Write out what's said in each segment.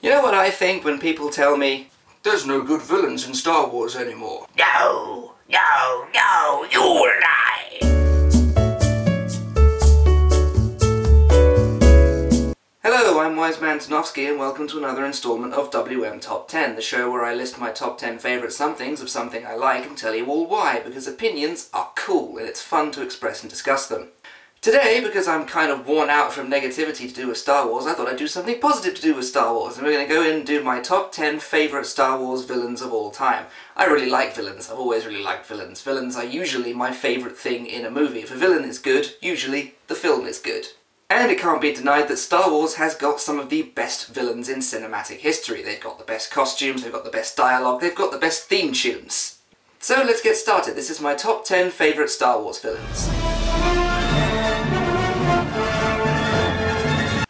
You know what I think when people tell me, there's no good villains in Star Wars anymore? No, no, no, you lie! Hello, I'm Wiseman Tanofsky and welcome to another installment of WMTop 10, the show where I list my top 10 favourite somethings of something I like and tell you all why, because opinions are cool and it's fun to express and discuss them. Today, because I'm kind of worn out from negativity to do with Star Wars, I thought I'd do something positive to do with Star Wars, and we're going to go in and do my top 10 favourite Star Wars villains of all time. I really like villains. I've always really liked villains. Villains are usually my favourite thing in a movie. If a villain is good, usually the film is good. And it can't be denied that Star Wars has got some of the best villains in cinematic history. They've got the best costumes, they've got the best dialogue, they've got the best theme tunes. So let's get started. This is my top 10 favourite Star Wars villains.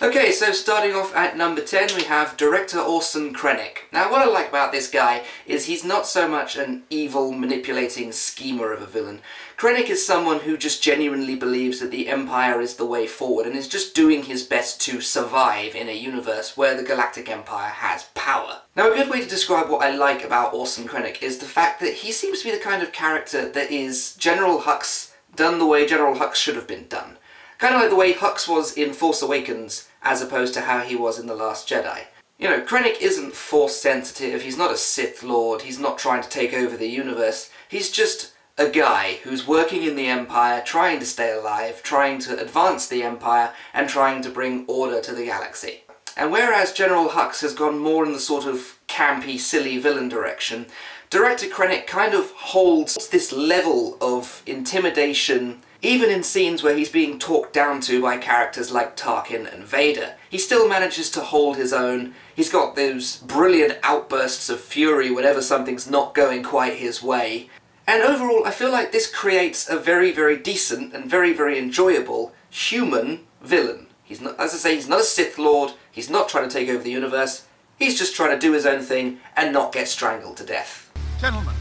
Okay, so starting off at number 10 we have Director Orson Krennic. Now what I like about this guy is he's not so much an evil, manipulating schemer of a villain. Krennic is someone who just genuinely believes that the Empire is the way forward and is just doing his best to survive in a universe where the Galactic Empire has power. Now a good way to describe what I like about Orson Krennic is the fact that he seems to be the kind of character that is General Hux done the way General Hux should have been done. Kind of like the way Hux was in Force Awakens, as opposed to how he was in The Last Jedi. You know, Krennic isn't Force-sensitive, he's not a Sith Lord, he's not trying to take over the universe, he's just a guy who's working in the Empire, trying to stay alive, trying to advance the Empire, and trying to bring order to the galaxy. And whereas General Hux has gone more in the sort of campy, silly villain direction, Director Krennic kind of holds this level of intimidation even in scenes where he's being talked down to by characters like Tarkin and Vader. He still manages to hold his own. He's got those brilliant outbursts of fury whenever something's not going quite his way. And overall, I feel like this creates a very, very decent and very, very enjoyable human villain. He's not, as I say, he's not a Sith Lord, he's not trying to take over the universe, he's just trying to do his own thing and not get strangled to death. Gentlemen,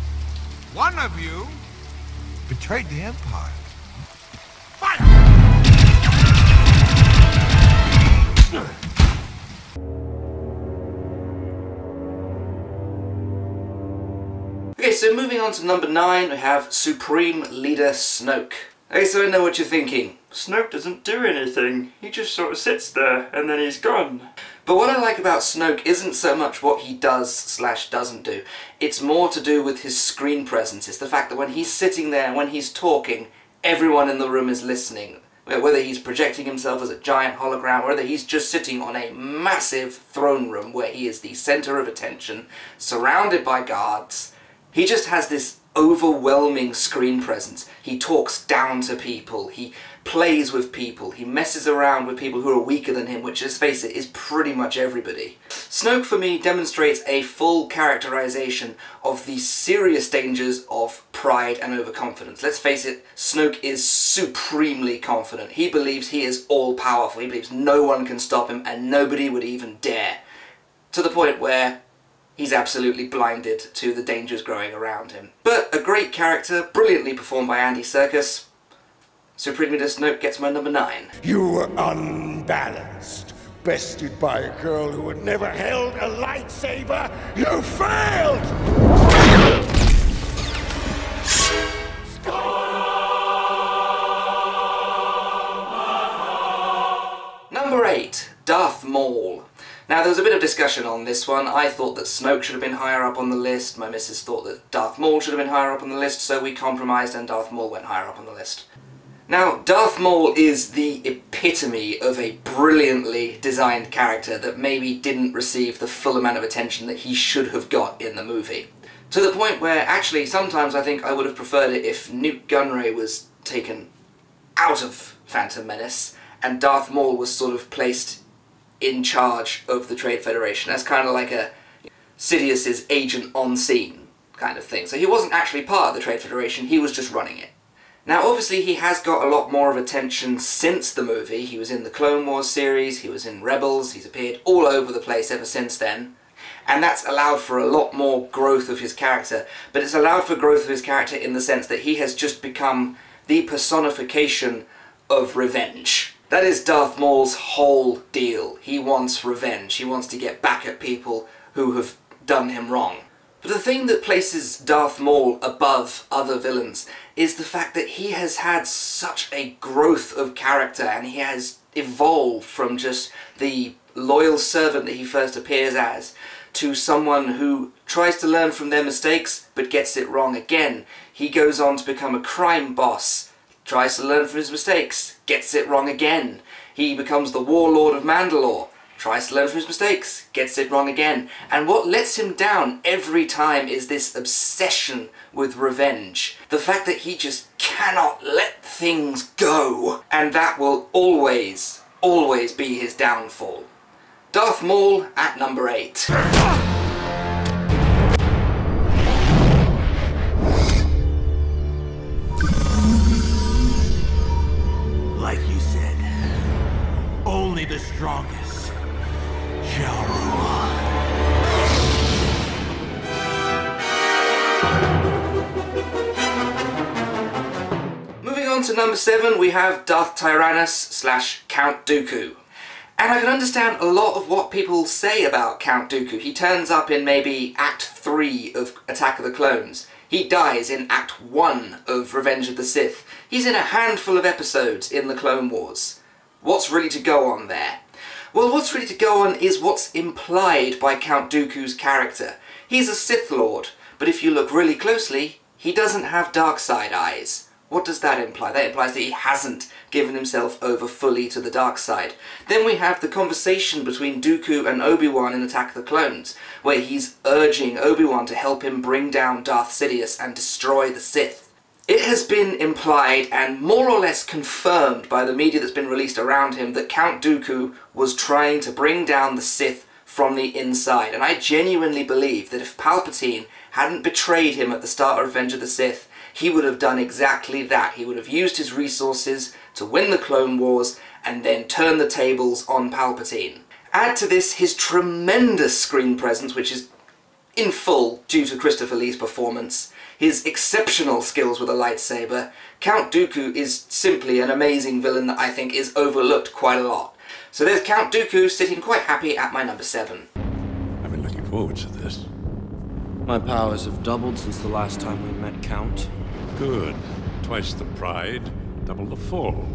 one of you betrayed the Empire. Fire! Okay, so moving on to number 9, we have Supreme Leader Snoke. Okay, so I know what you're thinking. Snoke doesn't do anything. He just sort of sits there and then he's gone. But what I like about Snoke isn't so much what he does/doesn't do. It's more to do with his screen presence. It's the fact that when he's sitting there, when he's talking, everyone in the room is listening. Whether he's projecting himself as a giant hologram, or whether he's just sitting on a massive throne room where he is the centre of attention, surrounded by guards. He just has this overwhelming screen presence. He talks down to people, he plays with people, he messes around with people who are weaker than him, which, let's face it, is pretty much everybody. Snoke, for me, demonstrates a full characterization of the serious dangers of pride and overconfidence. Let's face it, Snoke is supremely confident. He believes he is all-powerful, he believes no one can stop him and nobody would even dare. To the point where he's absolutely blinded to the dangers growing around him. But a great character, brilliantly performed by Andy Serkis. Supreme Leader Snoke gets my number 9. You were unbalanced, bested by a girl who had never held a lightsaber. You failed! Number 8, Darth Maul. Now there was a bit of discussion on this one. I thought that Snoke should have been higher up on the list, my missus thought that Darth Maul should have been higher up on the list, so we compromised and Darth Maul went higher up on the list. Now, Darth Maul is the epitome of a brilliantly designed character that maybe didn't receive the full amount of attention that he should have got in the movie. To the point where, actually, sometimes I think I would have preferred it if Newt Gunray was taken out of Phantom Menace and Darth Maul was sort of placed in charge of the Trade Federation as kind of like a Sidious's agent on scene kind of thing. So he wasn't actually part of the Trade Federation, he was just running it. Now obviously he has got a lot more of attention since the movie. He was in the Clone Wars series, he was in Rebels, he's appeared all over the place ever since then. And that's allowed for a lot more growth of his character. But it's allowed for growth of his character in the sense that he has just become the personification of revenge. That is Darth Maul's whole deal. He wants revenge. He wants to get back at people who have done him wrong. But the thing that places Darth Maul above other villains is the fact that he has had such a growth of character, and he has evolved from just the loyal servant that he first appears as to someone who tries to learn from their mistakes but gets it wrong again. He goes on to become a crime boss, tries to learn from his mistakes, gets it wrong again. He becomes the warlord of Mandalore, tries to learn from his mistakes, gets it wrong again. And what lets him down every time is this obsession with revenge. The fact that he just cannot let things go. And that will always, always be his downfall. Darth Maul at number 8. Like you said, only the strongest shall rule. Moving on to number 7, we have Darth Tyrannus / Count Dooku. And I can understand a lot of what people say about Count Dooku. He turns up in maybe Act 3 of Attack of the Clones. He dies in Act 1 of Revenge of the Sith. He's in a handful of episodes in the Clone Wars. What's really to go on there? Well, what's really to go on is what's implied by Count Dooku's character. He's a Sith Lord, but if you look really closely, he doesn't have dark side eyes. What does that imply? That implies that he hasn't given himself over fully to the dark side. Then we have the conversation between Dooku and Obi-Wan in Attack of the Clones, where he's urging Obi-Wan to help him bring down Darth Sidious and destroy the Sith. It has been implied and more or less confirmed by the media that's been released around him that Count Dooku was trying to bring down the Sith from the inside. And I genuinely believe that if Palpatine hadn't betrayed him at the start of Revenge of the Sith, he would have done exactly that. He would have used his resources to win the Clone Wars and then turn the tables on Palpatine. Add to this his tremendous screen presence, which is in full due to Christopher Lee's performance, his exceptional skills with a lightsaber. Count Dooku is simply an amazing villain that I think is overlooked quite a lot. So there's Count Dooku sitting quite happy at my number 7. I've been looking forward to this. My powers have doubled since the last time we met, Count. Good. Twice the pride, double the fall.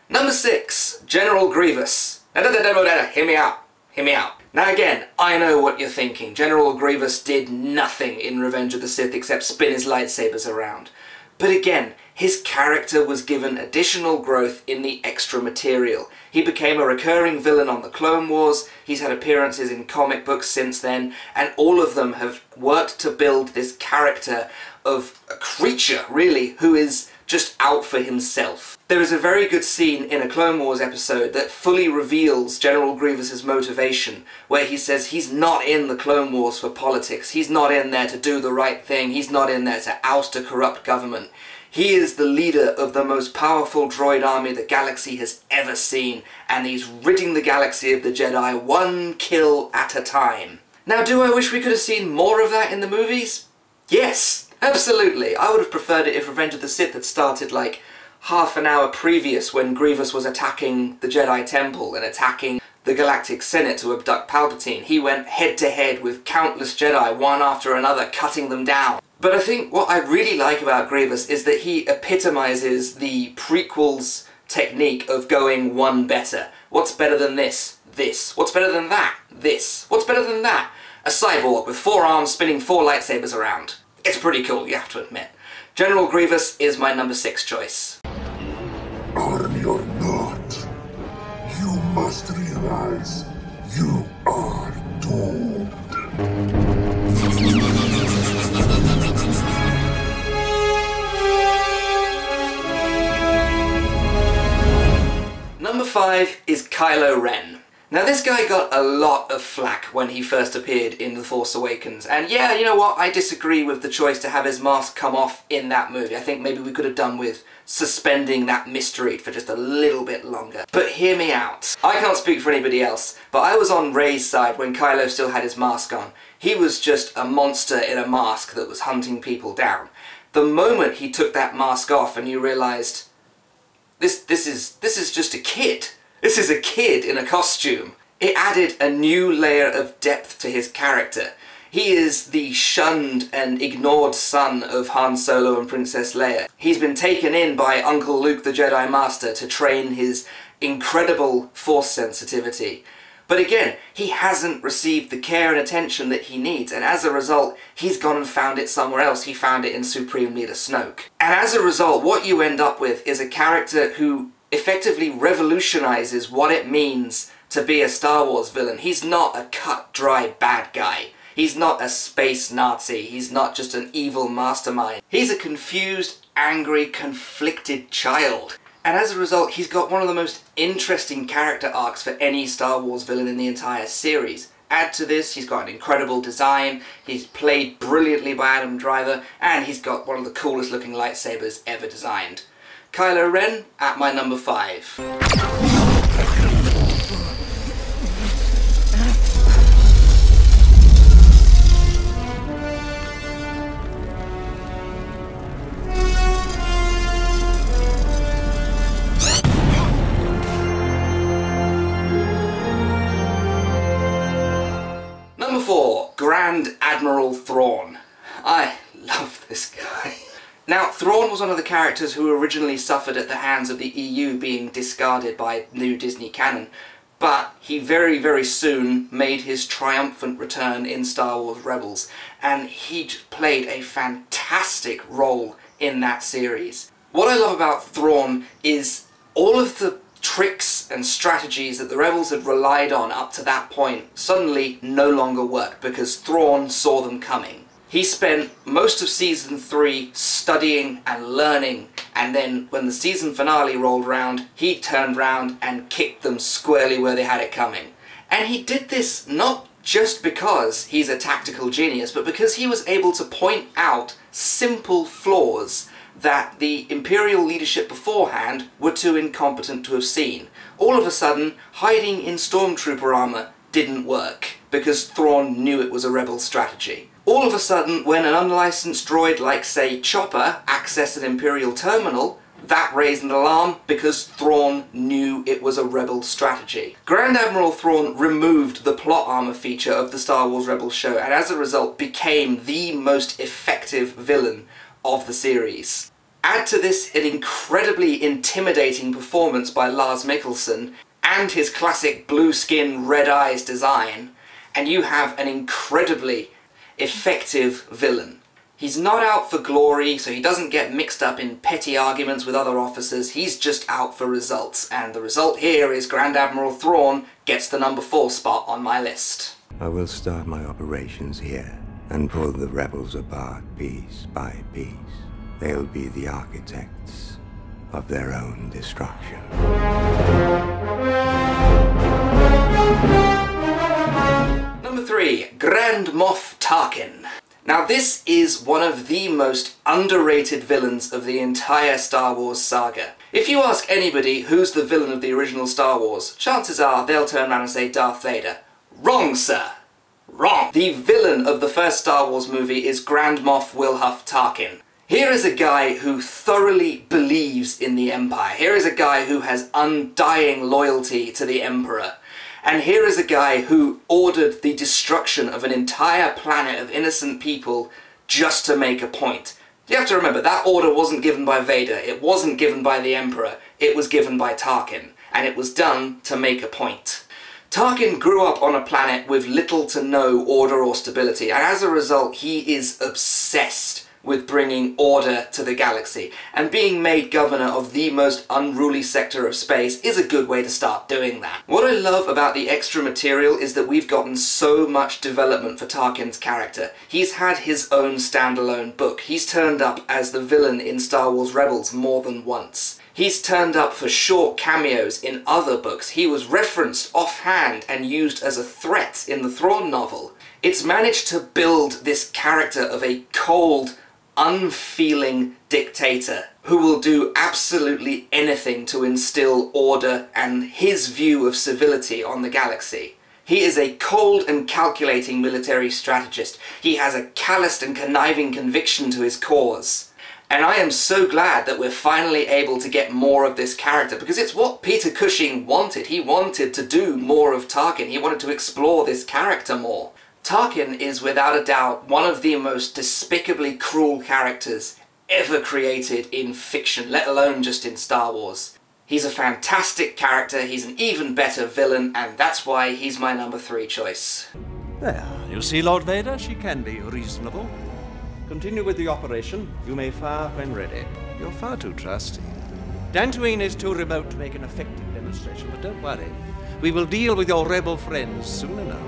Number 6, General Grievous. Hear me out. Hear me out. Now again, I know what you're thinking. General Grievous did nothing in Revenge of the Sith except spin his lightsabers around. But again, his character was given additional growth in the extra material. He became a recurring villain on the Clone Wars, he's had appearances in comic books since then, and all of them have worked to build this character of a creature, really, who is just out for himself. There is a very good scene in a Clone Wars episode that fully reveals General Grievous's motivation, where he says he's not in the Clone Wars for politics, he's not in there to do the right thing, he's not in there to oust a corrupt government. He is the leader of the most powerful droid army the galaxy has ever seen, and he's ridding the galaxy of the Jedi one kill at a time. Now, do I wish we could have seen more of that in the movies? Yes, absolutely. I would have preferred it if Revenge of the Sith had started like half an hour previous, when Grievous was attacking the Jedi Temple and attacking the Galactic Senate to abduct Palpatine. He went head to head with countless Jedi, one after another, cutting them down. But I think what I really like about Grievous is that he epitomizes the prequels technique of going one better. What's better than this? This. What's better than that? This. What's better than that? A cyborg with 4 arms spinning 4 lightsabers around. It's pretty cool, you have to admit. General Grievous is my number 6 choice. Army or not, you must realize you are doomed. Number 5 is Kylo Ren. Now this guy got a lot of flack when he first appeared in The Force Awakens, and yeah, you know what, I disagree with the choice to have his mask come off in that movie. I think maybe we could have done with suspending that mystery for just a little bit longer. But hear me out. I can't speak for anybody else, but I was on Rey's side when Kylo still had his mask on. He was just a monster in a mask that was hunting people down. The moment he took that mask off and you realised, this is just a kid. This is a kid in a costume. It added a new layer of depth to his character. He is the shunned and ignored son of Han Solo and Princess Leia. He's been taken in by Uncle Luke the Jedi Master to train his incredible Force sensitivity. But again, he hasn't received the care and attention that he needs, and as a result, he's gone and found it somewhere else. He found it in Supreme Leader Snoke. And as a result, what you end up with is a character who effectively revolutionizes what it means to be a Star Wars villain. He's not a cut, dry bad guy. He's not a space Nazi. He's not just an evil mastermind. He's a confused, angry, conflicted child. And as a result, he's got one of the most interesting character arcs for any Star Wars villain in the entire series. Add to this, he's got an incredible design, he's played brilliantly by Adam Driver, and he's got one of the coolest looking lightsabers ever designed. Kylo Ren at my number 5. Number 4, Grand Admiral Thrawn. I love this guy. Now, Thrawn was one of the characters who originally suffered at the hands of the EU being discarded by new Disney canon, but he very, very soon made his triumphant return in Star Wars Rebels, and he played a fantastic role in that series. What I love about Thrawn is all of the tricks and strategies that the Rebels had relied on up to that point suddenly no longer work because Thrawn saw them coming. He spent most of season 3 studying and learning, and then when the season finale rolled round, he turned round and kicked them squarely where they had it coming. And he did this not just because he's a tactical genius, but because he was able to point out simple flaws that the Imperial leadership beforehand were too incompetent to have seen. All of a sudden, hiding in stormtrooper armor didn't work, because Thrawn knew it was a rebel strategy. All of a sudden, when an unlicensed droid like, say, Chopper accessed an Imperial terminal, that raised an alarm because Thrawn knew it was a rebel strategy. Grand Admiral Thrawn removed the plot armor feature of the Star Wars Rebels show, and as a result became the most effective villain of the series. Add to this an incredibly intimidating performance by Lars Mikkelsen and his classic blue skin, red eyes design, and you have an incredibly effective villain. He's not out for glory, so he doesn't get mixed up in petty arguments with other officers, he's just out for results, and the result here is Grand Admiral Thrawn gets the number 4 spot on my list. I will start my operations here and pull the rebels apart piece by piece. They'll be the architects of their own destruction. Number 3, Grand Moff Tarkin. Now this is one of the most underrated villains of the entire Star Wars saga. If you ask anybody who's the villain of the original Star Wars, chances are they'll turn around and say Darth Vader. Wrong, sir. Wrong. The villain of the first Star Wars movie is Grand Moff Wilhuff Tarkin. Here is a guy who thoroughly believes in the Empire. Here is a guy who has undying loyalty to the Emperor. And here is a guy who ordered the destruction of an entire planet of innocent people just to make a point. You have to remember, that order wasn't given by Vader, it wasn't given by the Emperor, it was given by Tarkin. And it was done to make a point. Tarkin grew up on a planet with little to no order or stability, and as a result he is obsessed with bringing order to the galaxy, and being made governor of the most unruly sector of space is a good way to start doing that. What I love about the extra material is that we've gotten so much development for Tarkin's character. He's had his own standalone book. He's turned up as the villain in Star Wars Rebels more than once. He's turned up for short cameos in other books. He was referenced offhand and used as a threat in the Thrawn novel. It's managed to build this character of a cold, unfeeling dictator who will do absolutely anything to instill order and his view of civility on the galaxy. He is a cold and calculating military strategist. He has a calloused and conniving conviction to his cause. And I am so glad that we're finally able to get more of this character, because it's what Peter Cushing wanted. He wanted to do more of Tarkin. He wanted to explore this character more. Tarkin is without a doubt one of the most despicably cruel characters ever created in fiction, let alone just in Star Wars. He's a fantastic character, he's an even better villain, and that's why he's my number 3 choice. There, you see, Lord Vader, she can be reasonable. Continue with the operation. You may fire when ready. You're far too trusty. Dantooine is too remote to make an effective demonstration, but don't worry. We will deal with your rebel friends soon enough.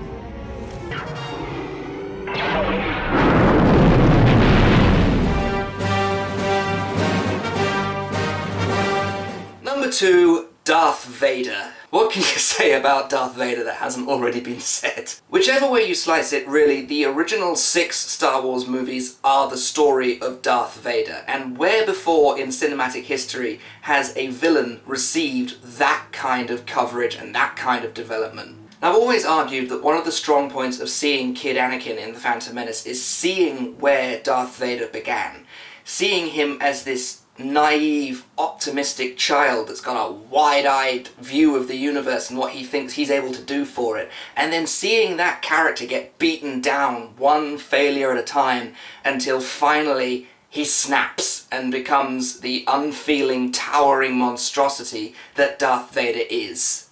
Number 2, Darth Vader. What can you say about Darth Vader that hasn't already been said? Whichever way you slice it, really, the original 6 Star Wars movies are the story of Darth Vader, and where before in cinematic history has a villain received that kind of coverage and that kind of development? I've always argued that one of the strong points of seeing Kid Anakin in The Phantom Menace is seeing where Darth Vader began. Seeing him as this naive, optimistic child that's got a wide-eyed view of the universe and what he thinks he's able to do for it, and then seeing that character get beaten down one failure at a time until finally he snaps and becomes the unfeeling, towering monstrosity that Darth Vader is.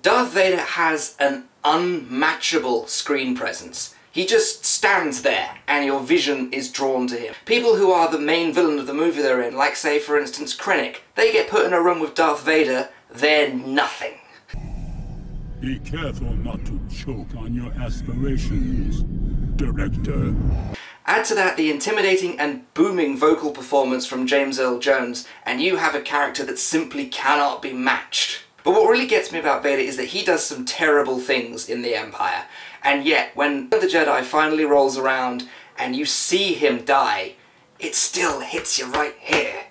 Darth Vader has an unmatchable screen presence. He just stands there, and your vision is drawn to him. People who are the main villain of the movie they're in, like say for instance Krennic, they get put in a room with Darth Vader, they're nothing. Be careful not to choke on your aspirations, Director. Add to that the intimidating and booming vocal performance from James Earl Jones, and you have a character that simply cannot be matched. But what really gets me about Vader is that he does some terrible things in the Empire, and yet when the Jedi finally rolls around and you see him die, it still hits you right here.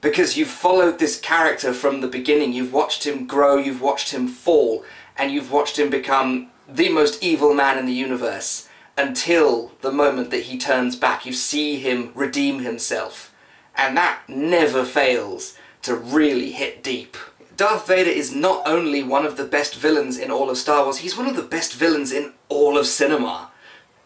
Because you've followed this character from the beginning, you've watched him grow, you've watched him fall, and you've watched him become the most evil man in the universe, until the moment that he turns back. You see him redeem himself, and that never fails to really hit deep. Darth Vader is not only one of the best villains in all of Star Wars, he's one of the best villains in all of cinema.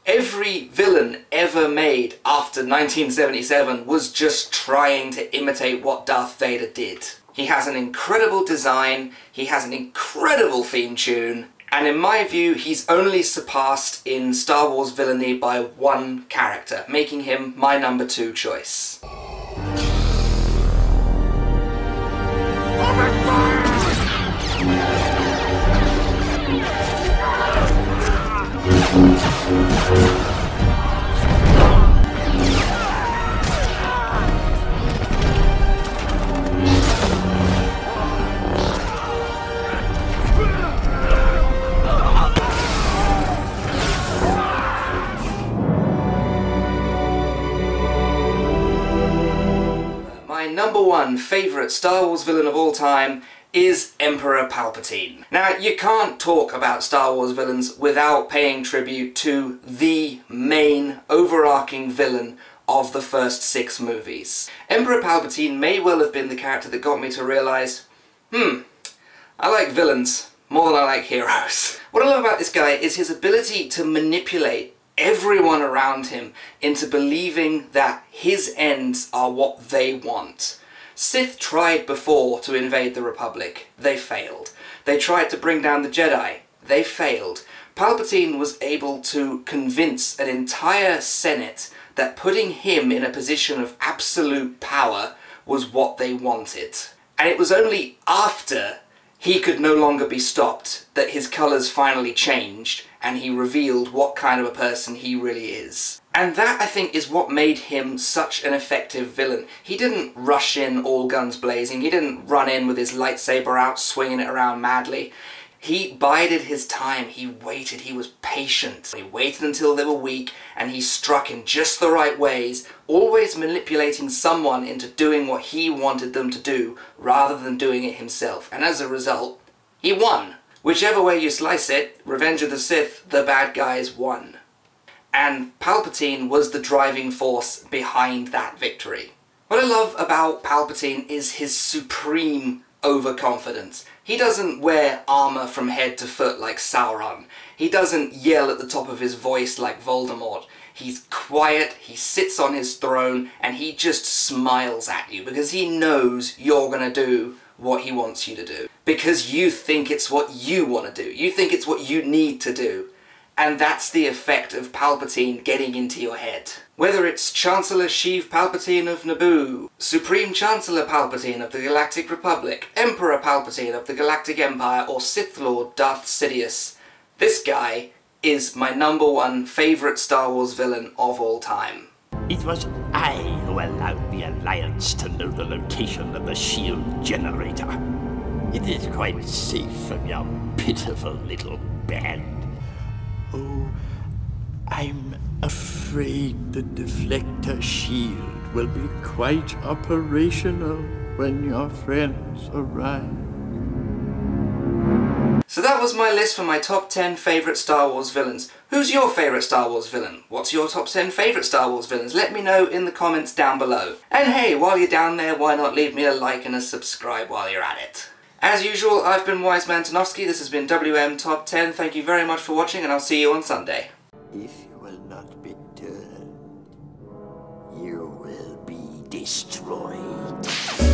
Every villain ever made after 1977 was just trying to imitate what Darth Vader did. He has an incredible design, he has an incredible theme tune, and in my view he's only surpassed in Star Wars villainy by one character, making him my number 2 choice. My number 1 favourite Star Wars villain of all time is Emperor Palpatine. Now, you can't talk about Star Wars villains without paying tribute to the main overarching villain of the first 6 movies. Emperor Palpatine may well have been the character that got me to realise, I like villains more than I like heroes. What I love about this guy is his ability to manipulate everyone around him into believing that his ends are what they want. Sith tried before to invade the Republic. They failed. They tried to bring down the Jedi. They failed. Palpatine was able to convince an entire Senate that putting him in a position of absolute power was what they wanted. And it was only after he could no longer be stopped that his colours finally changed and he revealed what kind of a person he really is. And that, I think, is what made him such an effective villain. He didn't rush in all guns blazing, he didn't run in with his lightsaber out swinging it around madly. He bided his time, he waited, he was patient. He waited until they were weak and he struck in just the right ways, always manipulating someone into doing what he wanted them to do rather than doing it himself. And as a result, he won. Whichever way you slice it, Revenge of the Sith, the bad guys won. And Palpatine was the driving force behind that victory. What I love about Palpatine is his supreme overconfidence. He doesn't wear armor from head to foot like Sauron. He doesn't yell at the top of his voice like Voldemort. He's quiet, he sits on his throne, and he just smiles at you because he knows you're gonna do what he wants you to do. Because you think it's what you want to do. You think it's what you need to do. And that's the effect of Palpatine getting into your head. Whether it's Chancellor Sheev Palpatine of Naboo, Supreme Chancellor Palpatine of the Galactic Republic, Emperor Palpatine of the Galactic Empire, or Sith Lord Darth Sidious, this guy is my #1 favourite Star Wars villain of all time. It was I who allowed the Alliance to know the location of the shield generator. It is quite safe from your pitiful little band. Oh, I'm afraid the deflector shield will be quite operational when your friends arrive. So that was my list for my top 10 favourite Star Wars villains. Who's your favourite Star Wars villain? What's your top 10 favourite Star Wars villains? Let me know in the comments down below. And hey, while you're down there, why not leave me a like and a subscribe while you're at it? As usual, I've been Wiseman Tanofsky, this has been WMTop 10, thank you very much for watching and I'll see you on Sunday. If you will not be turned, you will be destroyed.